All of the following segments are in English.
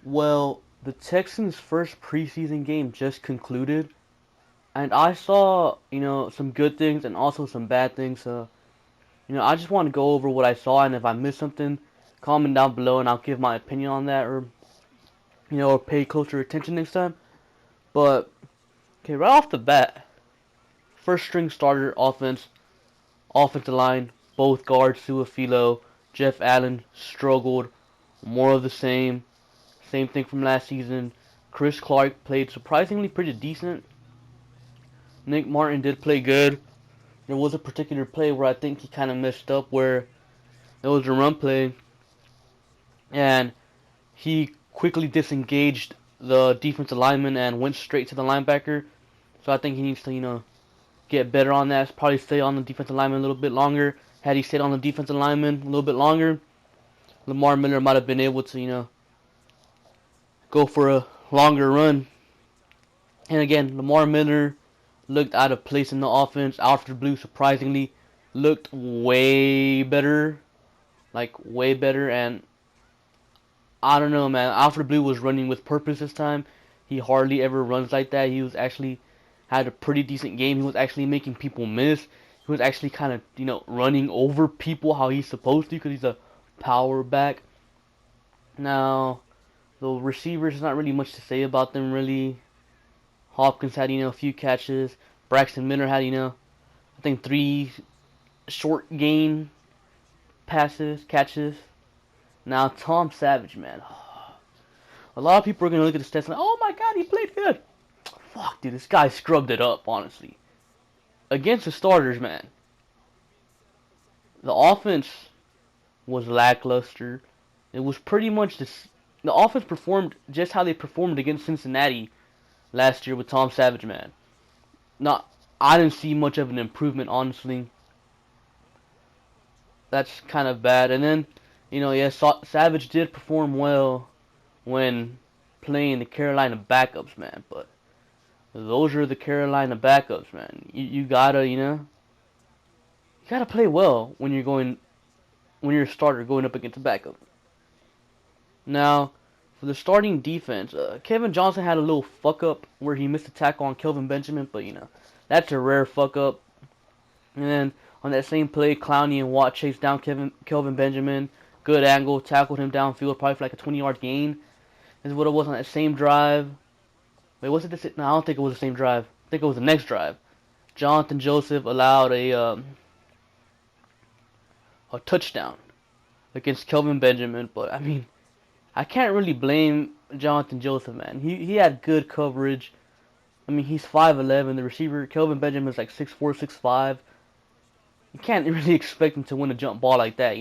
Well, the Texans' first preseason game just concluded, and I saw, some good things and also some bad things. I just want to go over what I saw, and if I missed something, comment down below, and I'll give my opinion on that, or pay closer attention next time. But okay, right off the bat, first string starter offensive line, both guards, Suafilo, Jeff Allen struggled. More of the same. Same thing from last season. Chris Clark played surprisingly pretty decent. Nick Martin did play good. There was a particular play where I think he kind of messed up where it was a run play and he quickly disengaged the defensive lineman and went straight to the linebacker. So I think he needs to, get better on that. Probably stay on the defensive lineman a little bit longer. Had he stayed on the defensive lineman a little bit longer, Lamar Miller might have been able to, go for a longer run. And again, Lamar Miller looked out of place in the offense. Alfred Blue surprisingly looked way better, like way better. And I don't know, man. Alfred Blue was running with purpose this time. He hardly ever runs like that. He was actually had a pretty decent game. He was actually making people miss. He was actually kind of, running over people how he's supposed to because he's a power back. Now, the receivers, there's not really much to say about them, really. Hopkins had, a few catches. Braxton Miller had, I think 3 short gain catches. Now, Tom Savage, man. A lot of people are going to look at the stats like, oh my god, he played good. Fuck, dude, this guy scrubbed it up, honestly. Against the starters, man. The offense was lackluster. It was pretty much this. The offense performed just how they performed against Cincinnati last year with Tom Savage, man. Not, I didn't see much of an improvement, honestly. That's kind of bad. And then, yeah, Savage did perform well when playing the Carolina backups, man. But those are the Carolina backups, man. You gotta, you gotta play well when you're a starter going up against a backup. Now, for the starting defense, Kevin Johnson had a little fuck up where he missed a tackle on Kelvin Benjamin, but that's a rare fuck up. And then on that same play, Clowney and Watt chased down Kelvin Benjamin. Good angle, tackled him downfield, probably for like a 20-yard gain. This is what it was on that same drive. Wait, was it this? No, I don't think it was the same drive. I think it was the next drive. Jonathan Joseph allowed a touchdown against Kelvin Benjamin, but I mean, I can't really blame Jonathan Joseph, man. He had good coverage. I mean, he's 5'11". The receiver, Kelvin Benjamin, is like 6'4", 6'5". You can't really expect him to win a jump ball like that,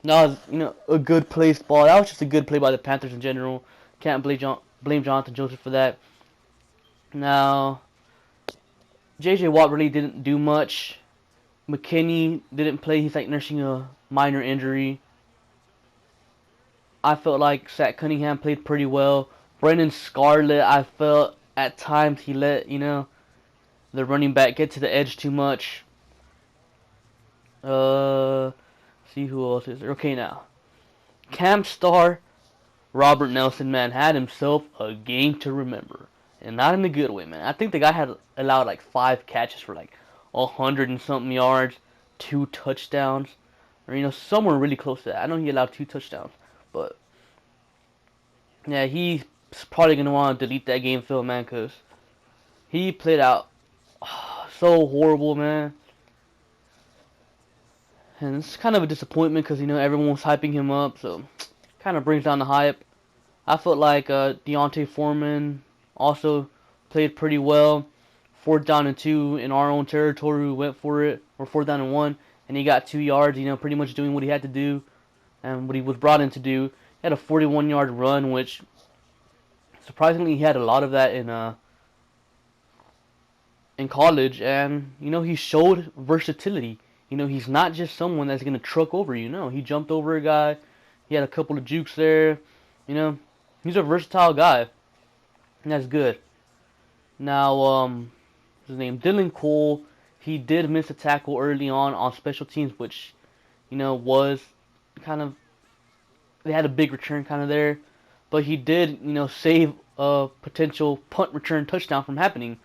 That was, a good placed ball. That was just a good play by the Panthers in general. Can't blame Jonathan Joseph for that. Now, J.J. Watt really didn't do much. McKinney didn't play. He's like nursing a minor injury. I felt like Zach Cunningham played pretty well. Brendan Scarlett, I felt at times he let, the running back get to the edge too much. See who else is there. Okay, now. Camp Star Robert Nelson, man, had himself a game to remember. And not in a good way, man. I think the guy had allowed like 5 catches for like 100 and something yards, 2 touchdowns, or somewhere really close to that. I know he allowed 2 touchdowns, but yeah, he's probably gonna want to delete that game film, man, cause he played out so horrible, man. And it's kind of a disappointment because everyone was hyping him up, so kind of brings down the hype. I felt like Deontay Foreman also played pretty well. 4th down and 2 in our own territory, we went for it, or 4th down and 1, and he got 2 yards. Pretty much doing what he had to do and what he was brought in to do. He had a 41-yard run, which surprisingly he had a lot of that in college, and he showed versatility. He's not just someone that's gonna truck over you. No, he jumped over a guy. He had a couple of jukes there. He's a versatile guy, and that's good. Now, his name Dylan Cole. He did miss a tackle early on special teams, which was kind of they had a big return kind of there. but he did, save a potential punt return touchdown from happening.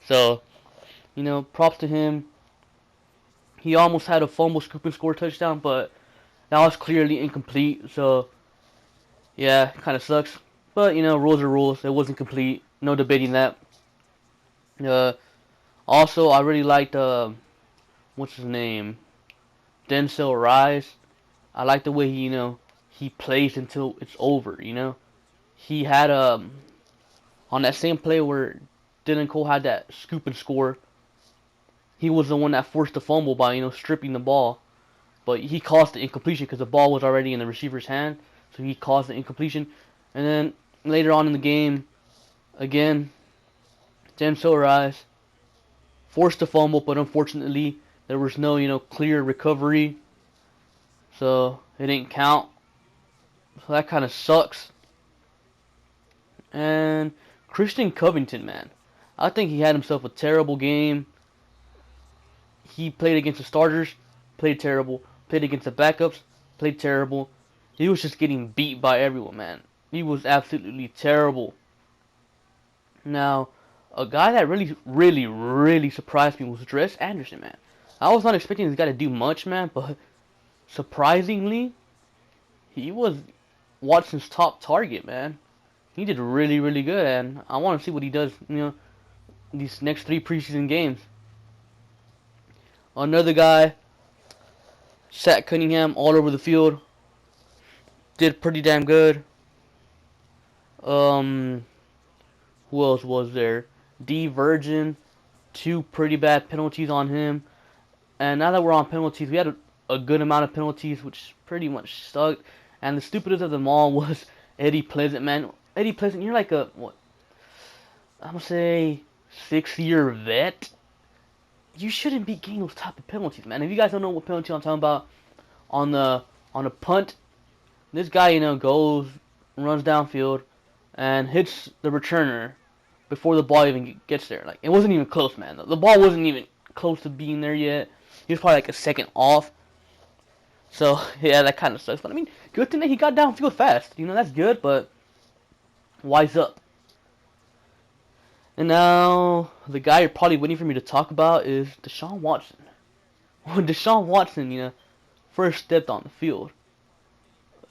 So, props to him. He almost had a fumble, scoop, and score touchdown, but that was clearly incomplete. So, yeah, kind of sucks. But, rules are rules. It wasn't complete. No debating that. Uh, Also, I really liked, what's his name? Denzel Rice. I like the way he plays until it's over. He had, on that same play where Dylan Cole had that scoop and score, he was the one that forced the fumble by, stripping the ball. But he caused the incompletion because the ball was already in the receiver's hand. So he caused the incompletion. And then later on in the game, again, Denzel Rice forced the fumble, but unfortunately there was no, clear recovery. So it didn't count. So that kind of sucks. And Christian Covington, man. I think he had himself a terrible game. He played against the starters, played terrible. Played against the backups, played terrible. He was just getting beat by everyone, man. He was absolutely terrible. Now, a guy that really, really, really surprised me was Dres Anderson, man. I was not expecting this guy to do much, man, but surprisingly, he was Watson's top target, man. He did really, really good, and I want to see what he does, these next 3 preseason games. Another guy, Zach Cunningham, all over the field. Did pretty damn good. Who else was there? D Virgin, 2 pretty bad penalties on him. And now that we're on penalties, we had a good amount of penalties, which pretty much sucked. And the stupidest of them all was Eddie Pleasant, man. Eddie Pleasant, you're like a, what? I'm going to say 6-year vet. You shouldn't be getting those type of penalties, man. If you guys don't know what penalty I'm talking about, on a punt, this guy, goes, runs downfield, and hits the returner before the ball even gets there. Like, it wasn't even close, man. The ball wasn't even close to being there yet. He was probably like a second off. So, yeah, that kind of sucks. But, I mean, good thing that he got downfield fast. That's good, but wise up. And now, the guy you're probably waiting for me to talk about is Deshaun Watson. When Deshaun Watson, first stepped on the field,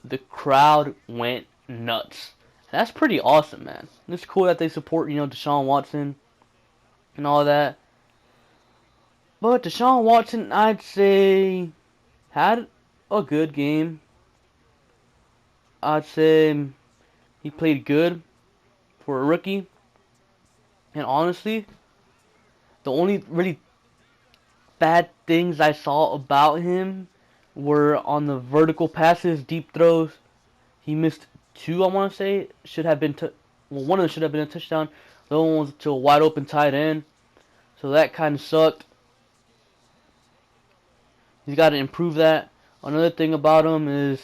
the crowd went nuts. That's pretty awesome, man. It's cool that they support, Deshaun Watson and all that. But Deshaun Watson, I'd say, had a good game. I'd say he played good for a rookie. And honestly, the only really bad things I saw about him were on the vertical passes, deep throws. He missed 2, I want to say. Should have been, one of them should have been a touchdown. The other one was to a wide open tight end. So that kind of sucked. He's got to improve that. Another thing about him is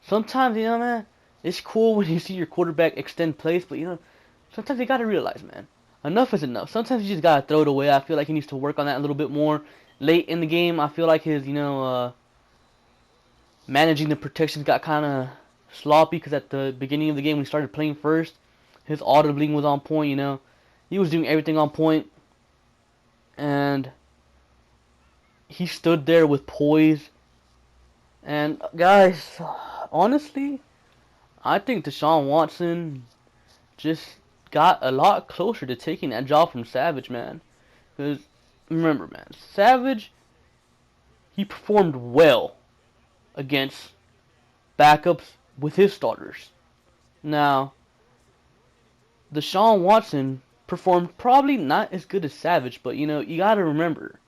sometimes, man, it's cool when you see your quarterback extend plays, but, sometimes you got to realize, man, enough is enough. Sometimes you just got to throw it away. I feel like he needs to work on that a little bit more. Late in the game, I feel like his, managing the protections got kind of sloppy because at the beginning of the game when he started playing first, his audibling was on point, He was doing everything on point. And he stood there with poise. And, guys, honestly, I think Deshaun Watson just got a lot closer to taking that job from Savage, man. Because, remember, man, Savage, he performed well against backups with his starters. Now, Deshaun Watson performed probably not as good as Savage, but, you gotta remember,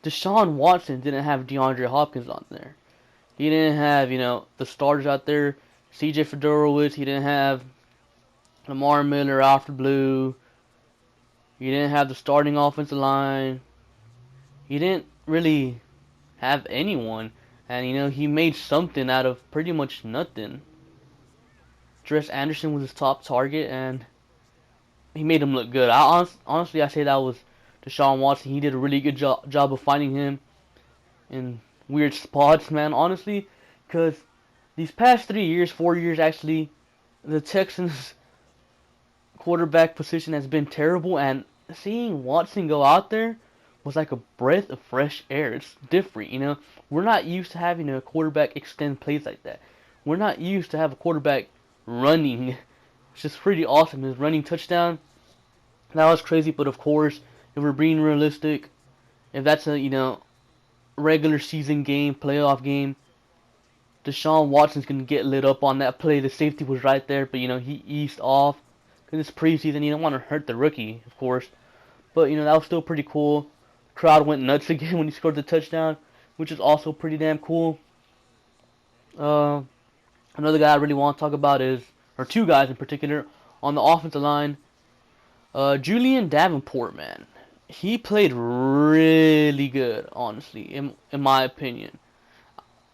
Deshaun Watson didn't have DeAndre Hopkins on there. He didn't have, the starters out there, CJ Fedorowicz. He didn't have Lamar Miller, Alfred Blue. He didn't have the starting offensive line. He didn't really have anyone. And, he made something out of pretty much nothing. Dres Anderson was his top target, and he made him look good. Honestly, I say that was Deshaun Watson. He did a really good job of finding him in weird spots, man, honestly. Because these past 3 years, 4 years actually, The Texans quarterback position has been terrible, and seeing Watson go out there was like a breath of fresh air. It's different, you know. We're not used to having a quarterback extend plays like that. We're not used to have a quarterback running. It's just pretty awesome. His running touchdown, that was crazy. But of course, if we're being realistic, if that's a regular season game, playoff game, Deshaun Watson's gonna get lit up on that play. The safety was right there, but he eased off. Cause it's preseason, you don't want to hurt the rookie, of course. But that was still pretty cool. Crowd went nuts again when he scored the touchdown, which is also pretty damn cool. Uh, Another guy I really want to talk about or two guys in particular, on the offensive line. Julian Davenport, man, he played really good, honestly, in my opinion.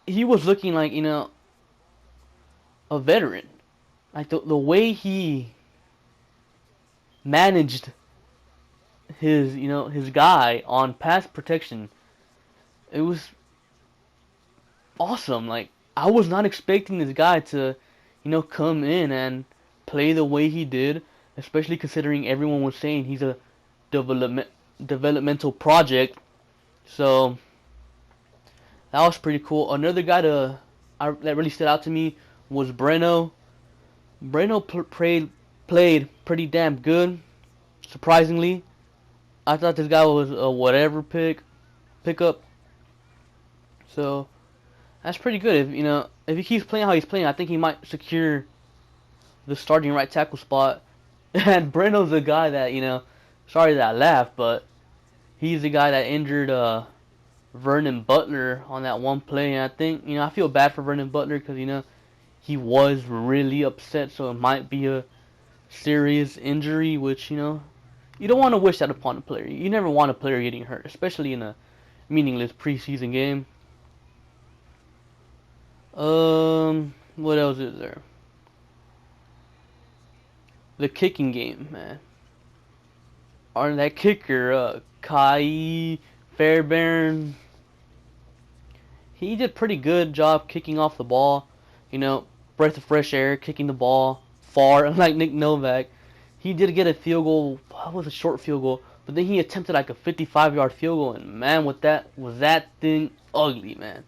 He was looking like a veteran. Like the way he managed his guy on pass protection, it was awesome. Like, I was not expecting this guy to come in and play the way he did, especially considering everyone was saying he's a developmental project. So that was pretty cool. Another guy that really stood out to me was Breno. Breno played pretty damn good, surprisingly. I thought this guy was a whatever pickup. So that's pretty good. If he keeps playing how he's playing, I think he might secure the starting right tackle spot. And Breno's the guy that sorry that I laughed, but he's the guy that injured Vernon Butler on that one play. And I think I feel bad for Vernon Butler because he was really upset. So it might be a serious injury, which you don't want to wish that upon a player. You never want a player getting hurt, especially in a meaningless preseason game. What else is there? The kicking game, man. On that kicker, Kai Fairbairn, he did pretty good job kicking off the ball. Breath of fresh air, kicking the ball far, unlike Nick Novak. He did get a field goal. That was a short field goal, but then he attempted like a 55-yard field goal, and man, was that thing ugly, man.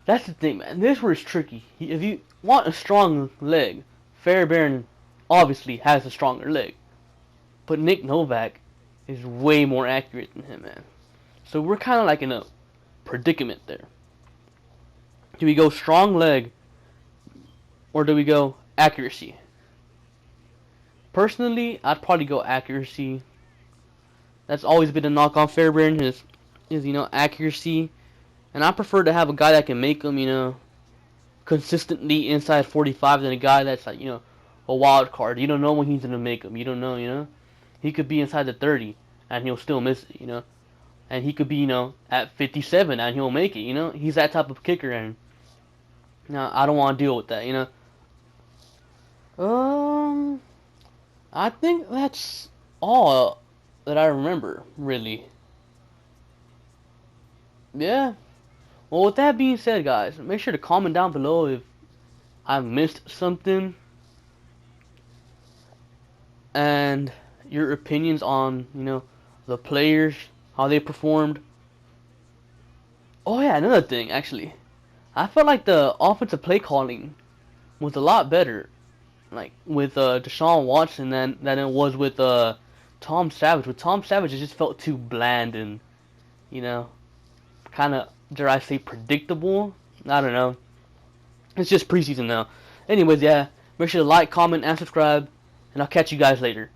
That's the thing, man. This was tricky. If you want a strong leg, Fairbairn obviously has a stronger leg, but Nick Novak is way more accurate than him, man. So we're kind of like in a predicament there. Do we go strong leg, or do we go accuracy? Personally, I'd probably go accuracy. That's always been a knock on Fairbairn, his accuracy. And I prefer to have a guy that can make them, consistently inside 45 than a guy that's like, a wild card. You don't know when he's going to make them. You don't know. He could be inside the 30 and he'll still miss it, And he could be, at 57 and he'll make it, He's that type of kicker, and I don't want to deal with that, I think that's all that I remember, really. Yeah. Well, with that being said, guys, make sure to comment down below if I missed something and your opinions on, the players, how they performed. Oh yeah, another thing, actually. I felt like the offensive play calling was a lot better, like with Deshaun Watson than it was with Tom Savage. With Tom Savage, it just felt too bland and, kind of, dare I say, predictable. I don't know. It's just preseason now. Anyways, yeah, make sure to like, comment, and subscribe, and I'll catch you guys later.